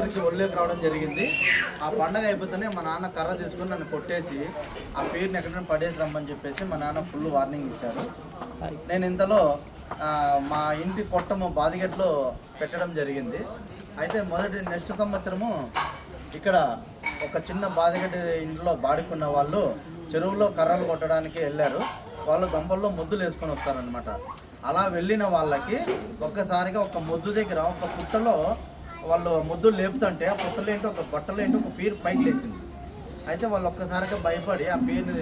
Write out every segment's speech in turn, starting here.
ముగ్గురికి ఒళ్ళేకి రావడం జరిగింది. ఆ పండగ అయిపోతేనే మా నాన్న కర్ర తీసుకుని నన్ను కొట్టేసి ఆ పేరుని ఎక్కడైనా పడేసి రమ్మని చెప్పేసి మా నాన్న ఫుల్ వార్నింగ్ ఇచ్చారు. నేను ఇంతలో మా ఇంటి కొట్టము బాదిగట్లో పెట్టడం జరిగింది. అయితే నెక్స్ట్ సంవత్సరము ఇక్కడ ఒక చిన్న బాదిగడ్డి ఇంట్లో బాడుకున్న వాళ్ళు చెరువులో కర్రలు కొట్టడానికి వెళ్ళారు. వాళ్ళు గంపల్లో ముద్దులు వేసుకొని వస్తారనమాట. అలా వెళ్ళిన వాళ్ళకి ఒక్కసారిగా ఒక ముద్దు దగ్గర ఒక పుట్టలో వాళ్ళు ముద్దులు లేపుతుంటే ఆ పుట్టలేంటో ఒక బట్టలేంటో ఒక పీరు పైకి లేసింది. అయితే వాళ్ళు ఒక్కసారిగా భయపడి ఆ పీరుని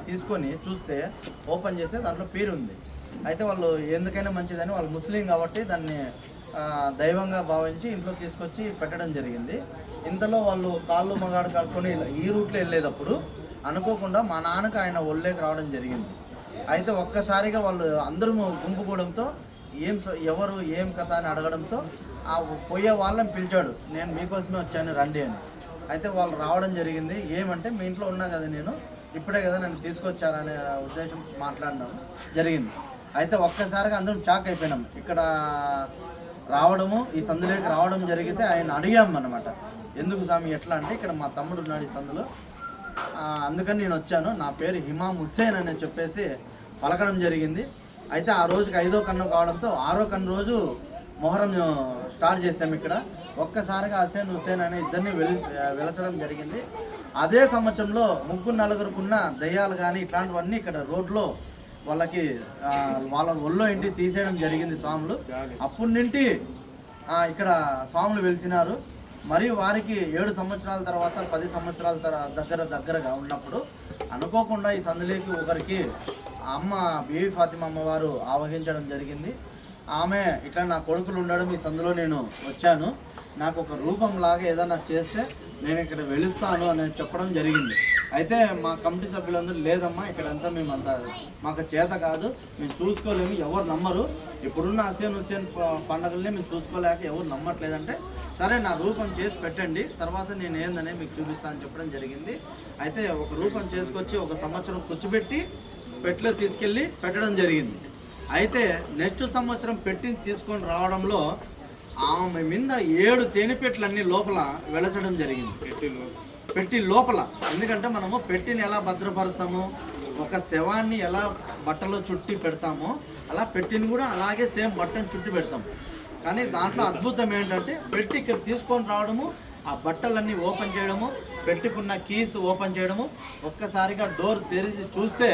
తీసుకొని చూస్తే ఓపెన్ చేస్తే దాంట్లో పీరు ఉంది. అయితే వాళ్ళు ఎందుకైనా మంచిదని వాళ్ళు ముస్లిం కాబట్టి దాన్ని దైవంగా భావించి ఇంట్లో తీసుకొచ్చి పెట్టడం జరిగింది. ఇంతలో వాళ్ళు కాళ్ళు మగాడు కలుపుకొని ఈ రూట్లో వెళ్ళేటప్పుడు అనుకోకుండా మా నాన్నకు ఆయన ఒళ్ళేకి రావడం జరిగింది. అయితే ఒక్కసారిగా వాళ్ళు అందరూ గుంపుకోవడంతో ఎవరు ఏం కథ అని అడగడంతో ఆ పోయే వాళ్ళని పిలిచాడు. నేను మీకోసమే వచ్చాను రండి అని. అయితే వాళ్ళు రావడం జరిగింది. ఏమంటే మీ ఇంట్లో ఉన్నా కదా, నేను ఇప్పుడే కదా నన్ను తీసుకొచ్చారనే ఉద్దేశం మాట్లాడడం జరిగింది. అయితే ఒక్కసారిగా అందరం షాక్ అయిపోయినాం. ఇక్కడ రావడము ఈ సందులోకి రావడం జరిగితే ఆయన అడిగాం అన్నమాట, ఎందుకు స్వామి ఎట్లా అంటే ఇక్కడ మా తమ్ముడు ఉన్నాడు ఈ సందులో, అందుకని నేను వచ్చాను, నా పేరు ఇమాం హుస్సేన్ అని చెప్పేసి పలకడం జరిగింది. అయితే ఆ రోజుకి 5వ కన్ను కావడంతో 6వ కన్ను రోజు మొహరం స్టార్ట్ చేసాము. ఇక్కడ ఒక్కసారిగా హుస్సేన్ అనే ఇద్దరిని వెలచడం జరిగింది. అదే సంవత్సరంలో 3-4కున్న దయ్యాలు కానీ ఇట్లాంటివన్నీ ఇక్కడ రోడ్లో వాళ్ళకి వాళ్ళ ఒళ్ళో ఇంటి తీసేయడం జరిగింది స్వాములు. అప్పటి నుండి ఇక్కడ స్వాములు వెలిసినారు. మరియు వారికి 7 సంవత్సరాల తర్వాత 10 సంవత్సరాల దగ్గరగా ఉన్నప్పుడు అనుకోకుండా ఈ సందులోకి ఒకరికి అమ్మ బీవీ ఫాతిమా అమ్మవారు ఆవహించడం జరిగింది. ఆమె ఇట్లా నా కొడుకులు ఉండడం ఈ సందులో నేను వచ్చాను, నాకు ఒక రూపంలాగా ఏదైనా చేస్తే నేను ఇక్కడ వెలుస్తాను అని చెప్పడం జరిగింది. అయితే మా కమిటీ సభ్యులందరూ లేదమ్మా ఇక్కడంతా మేమంతా మాకు చేత కాదు, మేము చూసుకోలేము, ఎవరు నమ్మరు, ఇప్పుడున్న హుస్సేన్ పండుగల్ని మేము చూసుకోలేక ఎవరు నమ్మట్లేదంటే సరే నా రూపం చేసి పెట్టండి, తర్వాత నేను ఏందనే మీకు చూపిస్తానని చెప్పడం జరిగింది. అయితే ఒక రూపం చేసుకొచ్చి 1 సంవత్సరం కూర్చోబెట్టి పెట్టెలో తీసుకెళ్ళి పెట్టడం జరిగింది. అయితే నెక్స్ట్ సంవత్సరం పెట్టిని తీసుకొని రావడంలో ఆమె మీద 7 తేనెపెట్లన్నీ లోపల వెలచడం జరిగింది. పెట్టి లోపల, ఎందుకంటే మనము పెట్టిని ఎలా భద్రపరుస్తాము, ఒక శవాన్ని ఎలా బట్టలో చుట్టి పెడతామో అలా పెట్టిని కూడా అలాగే సేమ్ బట్టను చుట్టి పెడతాము. కానీ దాంట్లో అద్భుతం ఏంటంటే పెట్టి ఇక్కడ తీసుకొని రావడము, ఆ బట్టలన్నీ ఓపెన్ చేయడము, పెట్టుకున్న కీస్ ఓపెన్ చేయడము, ఒక్కసారిగా డోర్ తెరిచి చూస్తే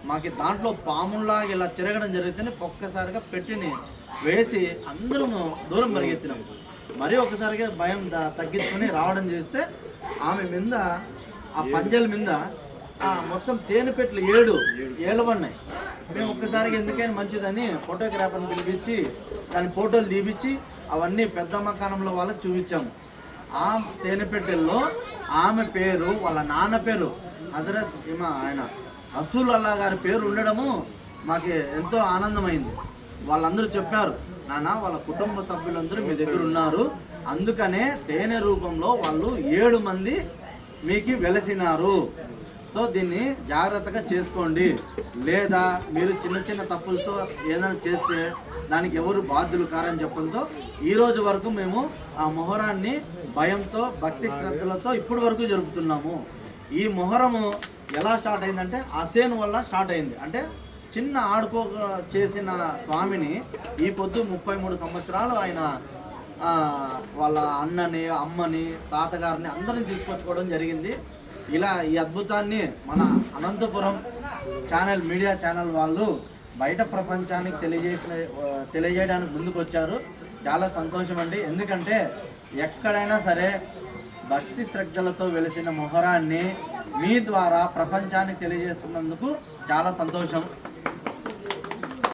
మాకు దాంట్లో పాముల్లాగా ఇలా తిరగడం జరిగితేనే ఒక్కసారిగా పెట్టిని వేసి అందరము దూరం పరిగెత్తినాము. మరీ ఒకసారిగా భయం తగ్గించుకొని రావడం చేస్తే ఆమె మీద ఆ పంజల మీద మొత్తం తేనెపెట్లు 7 ఏళ్ళవన్నాయి. మేము ఒక్కసారిగా ఎందుకైనా మంచిదని ఫోటోగ్రాఫర్ని పిలిపించి దాని ఫోటోలు తీపిచ్చి అవన్నీ పెద్ద మకానంలో వాళ్ళకి చూపించాము. ఆ తేనెపెట్టెల్లో ఆమె పేరు, వాళ్ళ నాన్న పేరు హజరత్ ఆయన రసూల్ అల్లా గారి పేరు ఉండడము మాకు ఎంతో ఆనందమైంది. వాళ్ళందరూ చెప్పారు, నాన్న వాళ్ళ కుటుంబ సభ్యులందరూ మీ దగ్గర ఉన్నారు, అందుకనే తేనె రూపంలో వాళ్ళు 7 మంది మీకు వెలసినారు, సో దీన్ని జాగ్రత్తగా చేసుకోండి, లేదా మీరు చిన్న చిన్న తప్పులతో ఏదైనా చేస్తే దానికి ఎవరు బాధ్యులు కారని చెప్పడంతో ఈరోజు వరకు మేము ఆ మొహరాన్ని భయంతో భక్తి శ్రద్ధలతో ఇప్పటి వరకు జరుపుతున్నాము. ఈ మొహరము ఎలా స్టార్ట్ అయిందంటే హుస్సేన్ వల్ల స్టార్ట్ అయింది. అంటే చిన్న ఆడుకో చేసిన స్వామిని ఈ పొద్దు 33 సంవత్సరాలు ఆయన వాళ్ళ అన్నని, అమ్మని, తాతగారిని అందరిని తీసుకొచ్చుకోవడం జరిగింది. ఇలా ఈ అద్భుతాన్ని మన అనంతపురం మీడియా ఛానల్ వాళ్ళు బయట ప్రపంచానికి తెలియజేయడానికి ముందుకు వచ్చారు. చాలా సంతోషం అండి. ఎందుకంటే ఎక్కడైనా సరే భక్తి శ్రద్ధలతో వెలిసిన మొహరాన్ని మీ ద్వారా ప్రపంచానికి తెలియజేస్తున్నందుకు చాలా సంతోషం.